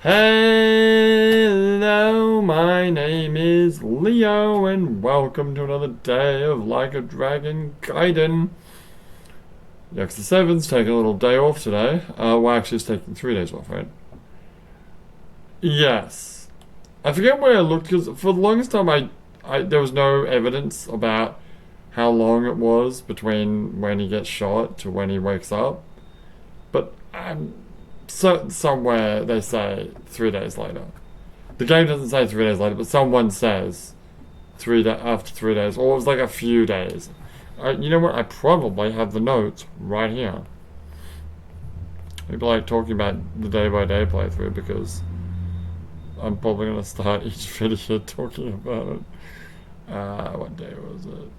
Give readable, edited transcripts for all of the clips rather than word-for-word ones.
Hello, my name is Leo, and welcome to another day of Like a Dragon Gaiden. Yakuza 7's taking a little day off today. Well, actually, it's taking 3 days off, right? Yes. I forget where I looked, because for the longest time, there was no evidence about how long it was between when he gets shot to when he wakes up. But so somewhere they say 3 days later. The game doesn't say 3 days later, but someone says after 3 days, or it was like a few days. You know what? I probably have the notes right here. Maybe like talking about the day-by-day playthrough, because I'm probably gonna start each video talking about it. What day was it?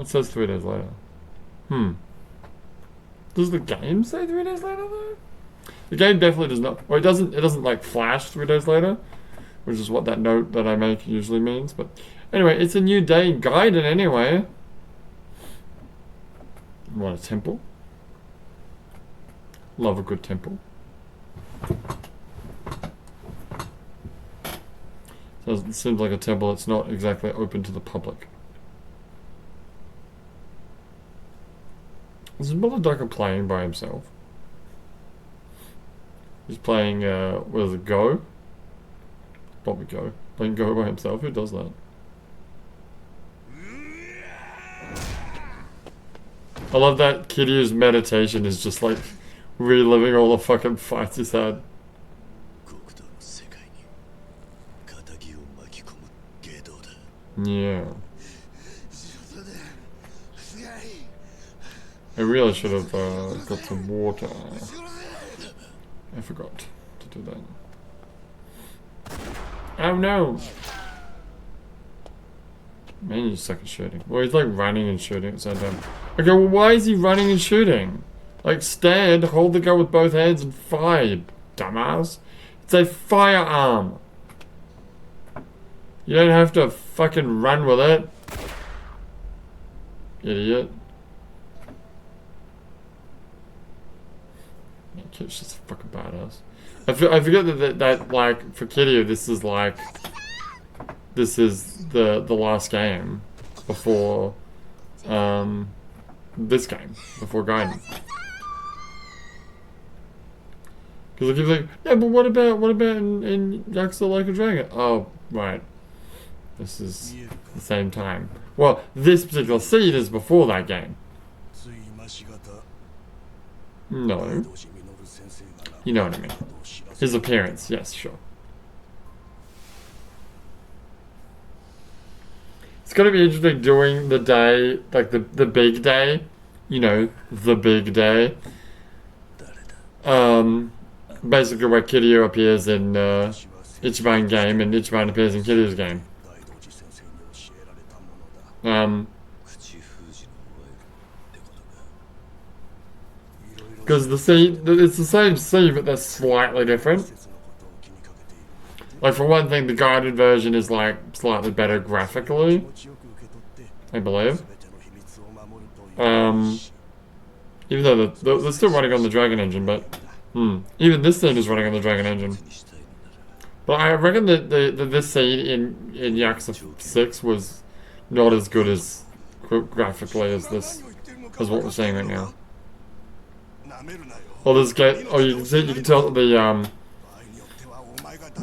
It says 3 days later. Does the game say 3 days later though? The game definitely does not. Or it doesn't like flash 3 days later, which is what that note that I make usually means. But anyway, it's a new day in Gaiden anyway. What, a temple? Love a good temple. So it seems like a temple that's not exactly open to the public. Is Molodaka playing by himself? He's playing, what is it, Go? Probably Go. Playing Go by himself? Who does that? I love that Kiryu's meditation is just like reliving all the fucking fights he's had. Yeah. I really should have got some water. I forgot to do that. Oh no! Man, you suck at shooting. Well, he's like running and shooting at the same time. Okay, well, why is he running and shooting? Like, stand, hold the gun with both hands, and fire, you dumbass. It's a firearm. You don't have to fucking run with it. Idiot. Kid's just fucking badass. I forget that like for Kiryu this is the last game before this game before Gaiden. Because I keep like, yeah, but what about in Yakuza Like a Dragon? Oh, right. This is the same time. Well, this particular scene is before that game. No. You know what I mean. His appearance, yes, sure. It's gonna be interesting doing the day, like the big day. You know, the big day. Basically where Kiryu appears in Ichiban game and Ichiban appears in Kiryu's game. Because the scene, it's the same scene, but they're slightly different. Like, for one thing, the Gaiden version is, like, slightly better graphically, I believe. Even though they're still running on the Dragon engine, but, even this scene is running on the Dragon engine. But I reckon that this scene in Yakuza 6 was not as good as graphically as what we're seeing right now. Oh, you can tell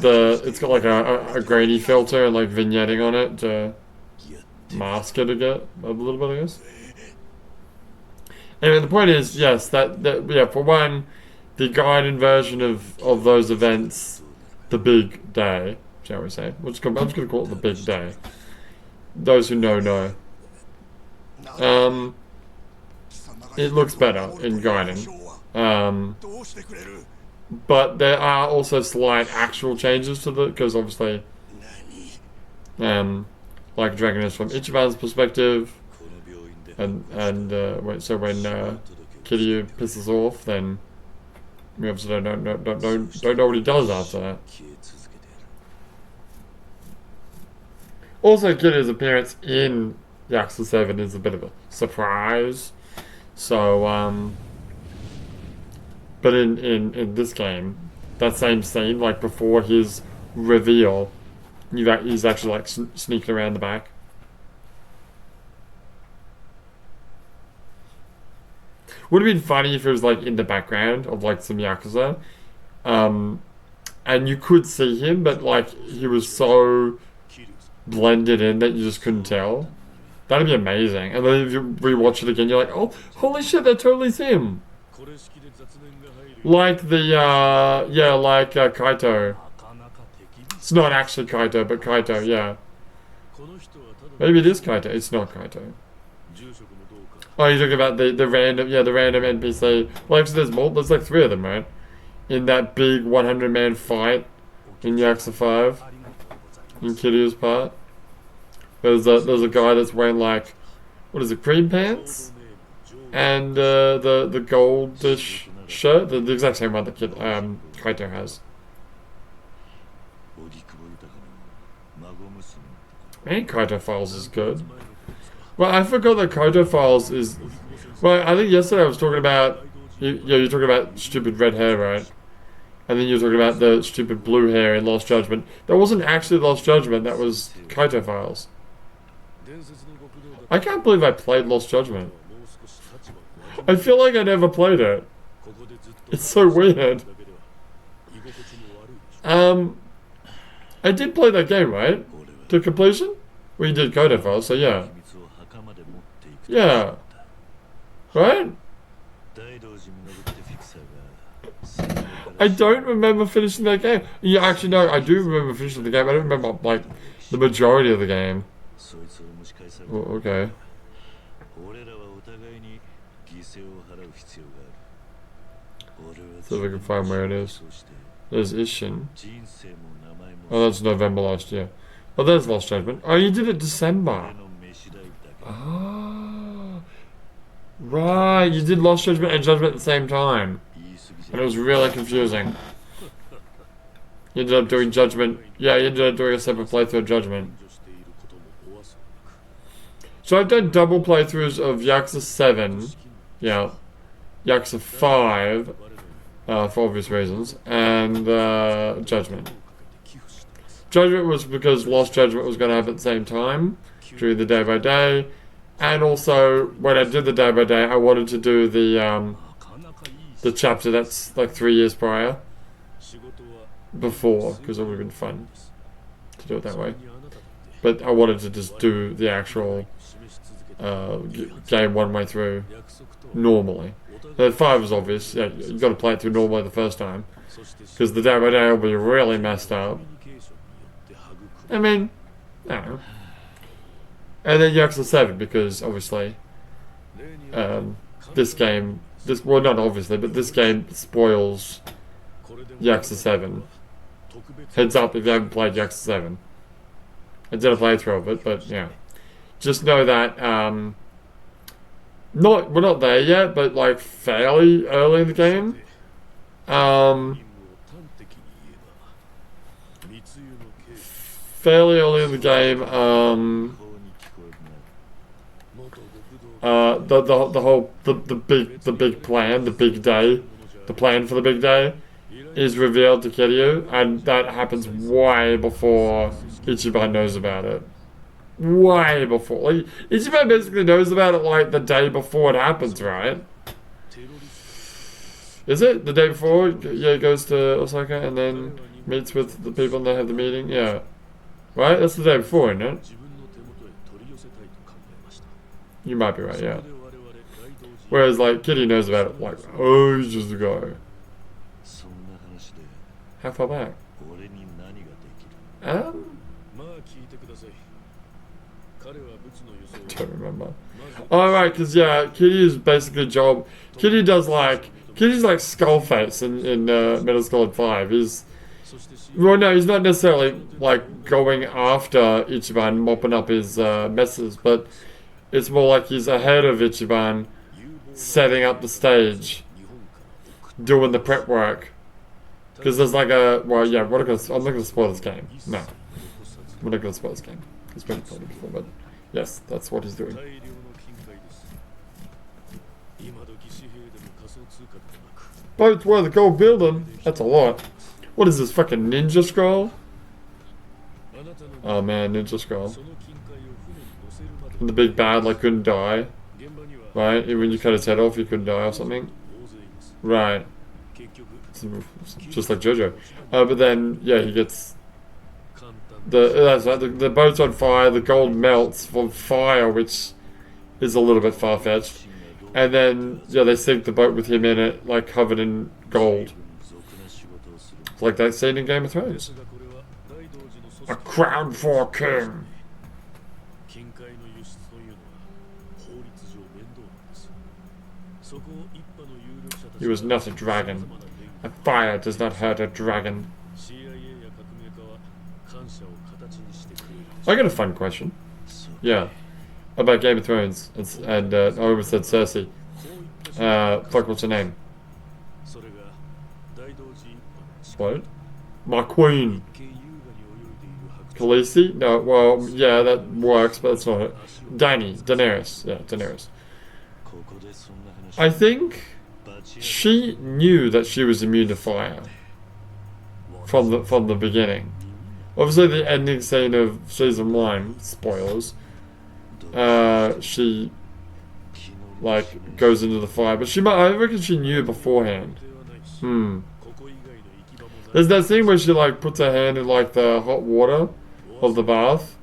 it's got like a grainy filter and like vignetting on it to mask it a little bit, I guess. Anyway, the point is, yes, yeah, for one, the Gaiden version of those events, the big day, shall we say? I'm just gonna call it the big day. Those who know. It looks better in Gaiden. But there are also slight actual changes to because obviously, like Dragon is from Ichiban's perspective, and so when Kiryu pisses off, then we obviously don't know what he does after that. Also, Kiryu's appearance in Yakuza 7 is a bit of a surprise, so But in this game, that same scene, like before his reveal, he's actually like sneaking around the back. Would have been funny if it was like in the background of like some Yakuza. And you could see him, but like he was so blended in that you just couldn't tell. That'd be amazing. And then if you rewatch it again, you're like, oh, holy shit, that totally is him. Like the, Kaito. It's not actually Kaito, but Kaito, yeah. Maybe it is Kaito. It's not Kaito. Oh, you're talking about the random NPC. Well, actually, there's like 3 of them, right? In that big 100-man fight in Yakuza 5. In Kiryu's part. There's a guy that's wearing like, what is it, cream pants? And the goldish shirt, the exact same one that Kaito has. Man, Kaito Files is good. Well, I forgot that Kaito Files is... Well, I think yesterday I was talking about... you're talking about stupid red hair, right? And then you're talking about the stupid blue hair in Lost Judgment. That wasn't actually Lost Judgment, that was Kaito Files. I can't believe I played Lost Judgment. I feel like I never played it. It's so weird. I did play that game, right? To completion? We did Kaito Files, so yeah. Yeah. Right? I don't remember finishing that game. Yeah, actually, no, I do remember finishing the game. I don't remember, like, the majority of the game. Oh, okay. See if I can find where it is. There's Ishin. Oh, that's November last year. Oh, there's Lost Judgment. Oh, you did it December. Ah. Right, you did Lost Judgment and Judgment at the same time. And it was really confusing. You ended up doing Judgment. Yeah, you ended up doing a separate playthrough of Judgment. So I've done double playthroughs of Yakuza 7. Yeah. Yakuza 5. For obvious reasons. And Judgment. Judgment was because Lost Judgment was going to happen at the same time. During the day by day. And also, when I did the day by day, I wanted to do the chapter that's like 3 years prior. Before, because it would have been fun to do it that way. But I wanted to just do the actual game one way through normally. The 5 is obvious. Yeah, you've got to play it through normally the first time. Because the day by day will be really messed up. I mean, I don't know. And then Yakuza 7, because obviously this game, well, not obviously, but this game spoils Yakuza 7. Heads up if you haven't played Yakuza 7. I did a playthrough of it, but yeah. Just know that we're not there yet, but like fairly early in the game. Fairly early in the game, the big plan, the big day, the plan for the big day is revealed to Kiryu, and that happens way before Ichiban knows about it. Way before. Like, Ichiban basically knows about it like the day before it happens, right? Is it? The day before? Yeah, he goes to Osaka and then meets with the people and they have the meeting? Yeah. Right? That's the day before, isn't it? You might be right, yeah. Whereas, like, Kitty knows about it, like, ages ago. How far back? I don't remember. Oh, right, because, yeah, Kitty's basically job... Kitty's like Skullface in Metal Solid 5. Well, no, he's not necessarily, like, going after Ichiban, mopping up his messes, but it's more like he's ahead of Ichiban, setting up the stage, doing the prep work. Because there's like well, yeah, I'm not going to spoil this game. No. We're not going to spoil this game. It's been played it before, but yes, that's what he's doing. Boats were the gold building. That's a lot. What is this, fucking ninja scroll? Oh man, ninja scroll. And the big bad like couldn't die. Right? Even when you cut his head off, he couldn't die or something. Right. Just like JoJo. But then, yeah, he gets... that's right, the boat's on fire, the gold melts from fire, which is a little bit far-fetched. And then, yeah, they sink the boat with him in it, like covered in gold. It's like that scene in Game of Thrones. A crown for a king. He was not a dragon. A fire does not hurt a dragon. I got a fun question. Yeah. About Game of Thrones. And I almost said Cersei. Fuck, what's her name? What? My queen. Khaleesi? No, well, yeah, that works, but that's not it. Daenerys. Yeah, Daenerys. I think she knew that she was immune to fire from the beginning. Obviously, the ending scene of season 1, spoilers. She like goes into the fire, but I reckon she knew beforehand. There's that scene where she like puts her hand in like the hot water of the bath,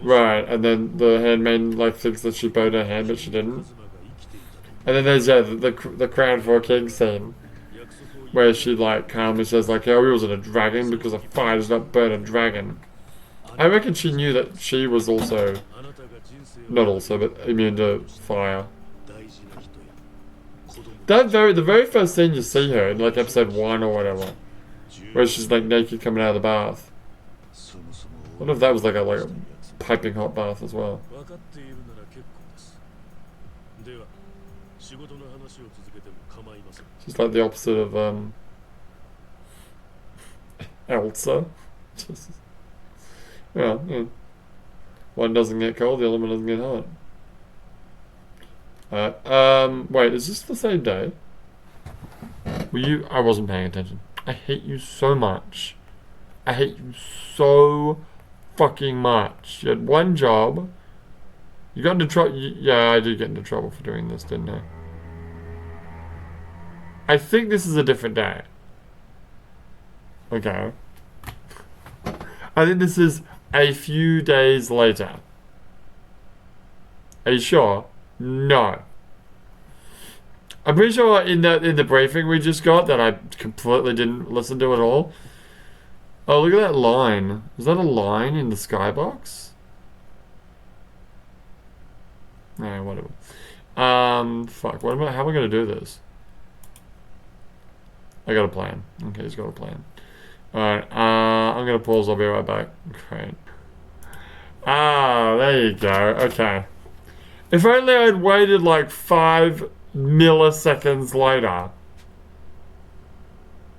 right? And then the handmaiden like thinks that she burned her hand, but she didn't. And then there's the crown for a king scene, where she like calmly says like, "Oh, he wasn't a dragon because a fire does not burn a dragon." I reckon she knew that she was also, not also, but immune to fire. The very first scene you see her in like episode 1 or whatever, where she's like naked coming out of the bath. I wonder if that was like a piping hot bath as well. She's like the opposite of Elsa. Yeah. One doesn't get cold, the other one doesn't get hot. Wait, is this the same day? I wasn't paying attention. I hate you so much. I hate you so fucking much. You had one job. You got into trouble. Yeah, I did get into trouble for doing this, didn't I? I think this is a different day. Okay. I think this is a few days later. Are you sure? No. I'm pretty sure in the briefing we just got that I completely didn't listen to at all. Oh, look at that line. Is that a line in the skybox? Nah, whatever. Fuck. How am I gonna do this? I got a plan. Okay, he's got a plan. Alright, I'm gonna pause, I'll be right back. Great. There you go. Okay. If only I'd waited like 5 milliseconds later.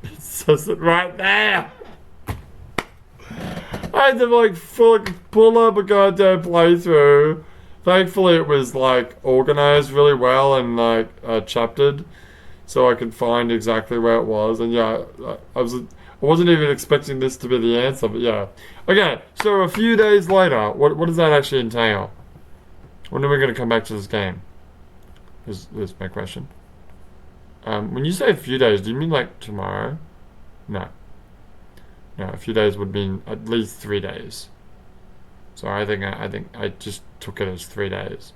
It says it right there. I had to like pull up a goddamn playthrough. Thankfully it was like organized really well and like chaptered, so I could find exactly where it was. And yeah, I wasn't even expecting this to be the answer, but yeah. Okay, so a few days later, what does that actually entail? When are we going to come back to this game? Is my question. When you say a few days, do you mean like tomorrow? No. No, a few days would mean at least 3 days. So I think I just took it as 3 days.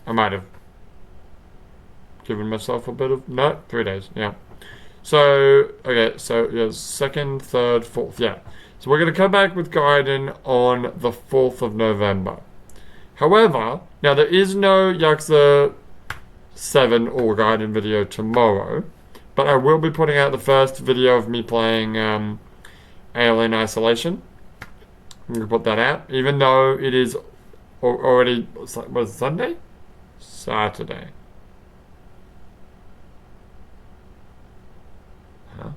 I might have given myself a bit of... No, 3 days, yeah. So, okay, so yeah, 2nd, 3rd, 4th, yeah. So we're going to come back with Gaiden on the 4th of November. However, now there is no Yakuza 7 or Gaiden video tomorrow, but I will be putting out the first video of me playing Alien Isolation. I'm going to put that out, even though it is already, what is it, Sunday? Saturday. Huh?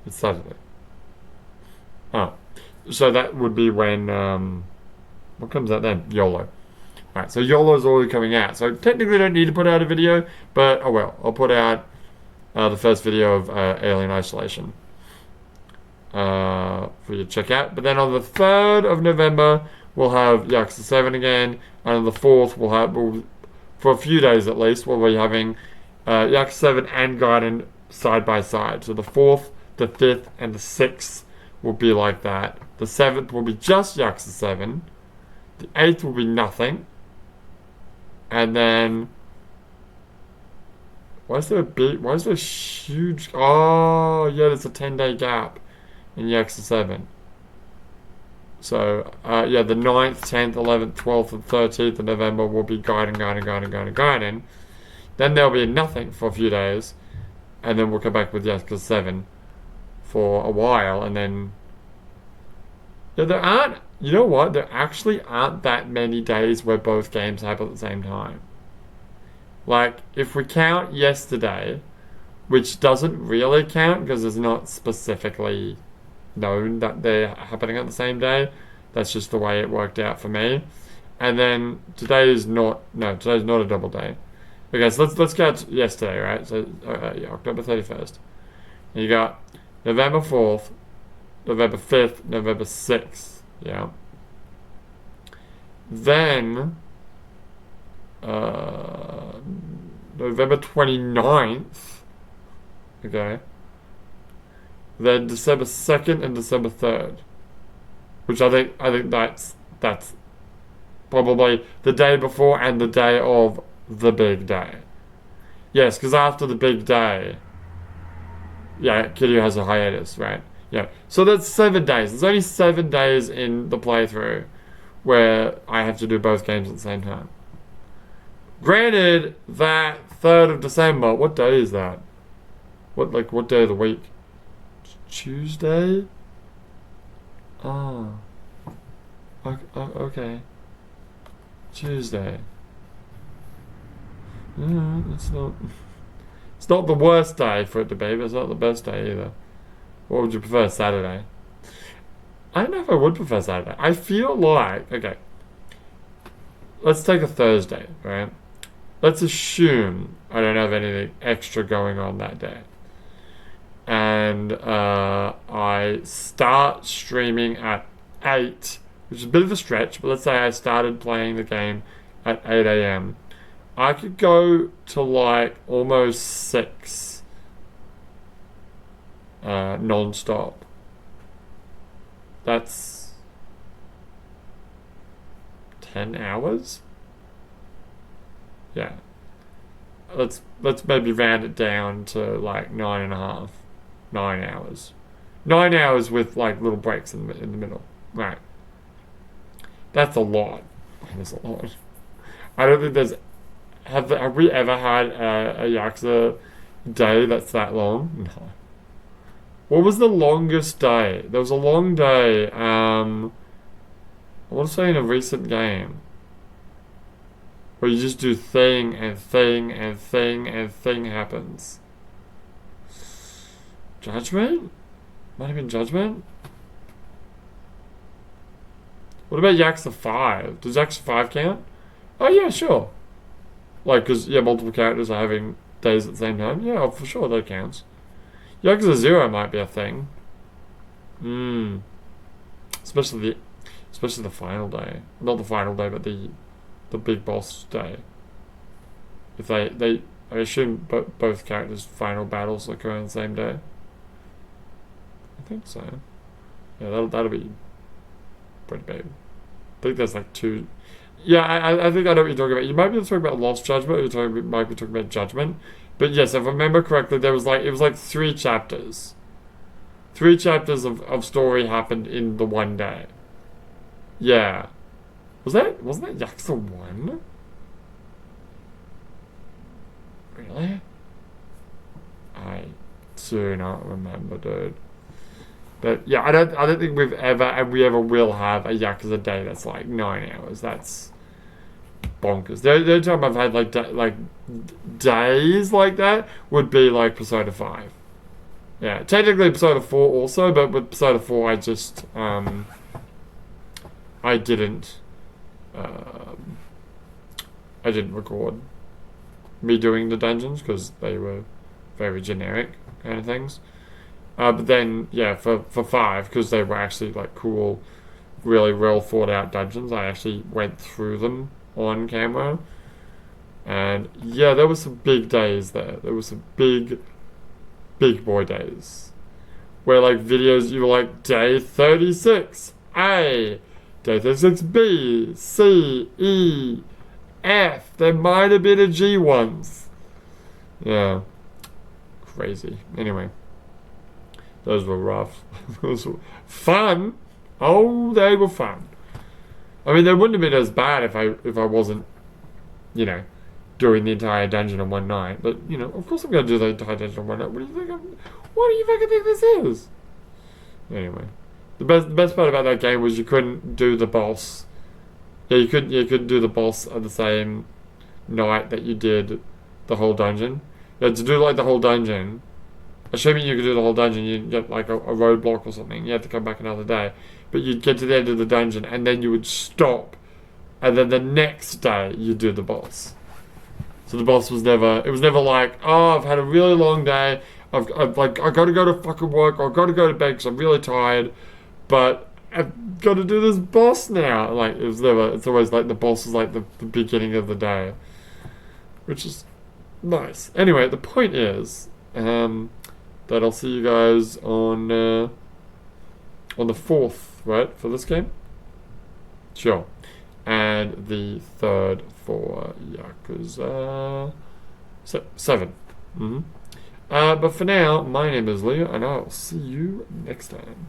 It's Saturday. Oh. So that would be when, what comes out then? YOLO. Alright, so YOLO's already coming out. So technically I don't need to put out a video, but oh well. I'll put out the first video of Alien Isolation for you to check out. But then on the 3rd of November, we'll have Yakuza 7 again. And on the 4th, for a few days at least, we'll be having Yakuza 7 and Gaiden side by side. So the 4th, the 5th, and the 6th will be like that. The 7th will be just Yakuza 7. The 8th will be nothing. And then... why is there a huge... oh, yeah, there's a 10-day gap in Yakuza 7. So, yeah, the 9th, 10th, 11th, 12th, and 13th of November will be Gaiden. Then there'll be nothing for a few days. And then we'll come back with Yakuza 7 for a while. And then... yeah, there aren't... you know what? There actually aren't that many days where both games happen at the same time. Like, if we count yesterday, which doesn't really count because it's not specifically known that they're happening at the same day. That's just the way it worked out for me. And then today's not a double day. Okay, so let's count yesterday, right? So yeah, October 31st. And you got November 4th, November 5th, November 6th. Yeah. Then November 29th. Okay. Then December 2nd and December 3rd. Which I think that's probably the day before and the day of the big day. Yes, because after the big day, yeah, Kiryu has a hiatus, right? Yeah. So that's 7 days. There's only 7 days in the playthrough where I have to do both games at the same time. Granted, that 3rd of December, what day is that? What day of the week? Tuesday? Oh. Okay. Tuesday. Yeah, it's not the worst day for it to be, but it's not the best day either. What would you prefer, Saturday? I don't know if I would prefer Saturday. I feel like, okay, let's take a Thursday, right? Let's assume I don't have anything extra going on that day. And I start streaming at 8, which is a bit of a stretch, but let's say I started playing the game at 8 a.m. I could go to like almost 6 non-stop. That's 10 hours? Yeah. Let's maybe round it down to like 9.5. 9 hours. 9 hours with like little breaks in the middle. Right. That's a lot. That's a lot. I don't think there's... Have we ever had a Yakuza day that's that long? No. What was the longest day? There was a long day, I want to say in a recent game. Where you just do thing and thing and thing and thing happens. Judgment? Might have been Judgment? What about Yakuza 5? Does Yakuza 5 count? Oh yeah, sure. Like, because, yeah, multiple characters are having days at the same time. Yeah, for sure, that counts. Yakuza 0 might be a thing. Especially the final day. Not the final day, but the big boss day. If I assume both characters' final battles occur on the same day. I think so. Yeah, that'll be pretty big. I think there's like 2... Yeah, I think I know what you're talking about. You might be talking about Lost Judgment, or you might be talking about Judgment. But yes, if I remember correctly, it was like 3 chapters. 3 chapters of story happened in the one day. Yeah. Wasn't that Yakuza 1? Really? I do not remember, dude. But yeah, I don't think we ever will have a Yakuza day that's like 9 hours. That's bonkers. The only time I've had like days like that would be like Persona 5. Yeah, technically Persona 4 also, but with Persona 4 I just I didn't I didn't record me doing the dungeons because they were very generic kind of things. But then, yeah, for 5, because they were actually like cool, really well thought out dungeons, I actually went through them on camera. And yeah, there were some big days there. There were some big boy days. Where like videos, you were like, day 36, A, day 36, B, C, E, F. There might have been a G once. Yeah. Crazy. Anyway. Those were rough. Those were fun. Oh, they were fun. I mean, they wouldn't have been as bad if I wasn't, you know, doing the entire dungeon in one night. But you know, of course I'm going to do the entire dungeon in one night. What do you think? What do you fucking think this is? Anyway, the best part about that game was you couldn't do the boss. Yeah, you couldn't do the boss at the same night that you did the whole dungeon. You had to do like the whole dungeon. Assuming you could do the whole dungeon, you'd get like a roadblock or something. You had to come back another day. But you'd get to the end of the dungeon and then you would stop. And then the next day you'd do the boss. So the boss was never, it was never like, oh, I've had a really long day. I've like, I gotta go to fucking work or I gotta go to bed because I'm really tired. But I've got to do this boss now. Like, it was never, it's always like the boss was like the beginning of the day. Which is nice. Anyway, the point is, that I'll see you guys on the 4th, right, for this game? Sure. And the 3rd for Yakuza 7. But for now, my name is Leo, and I'll see you next time.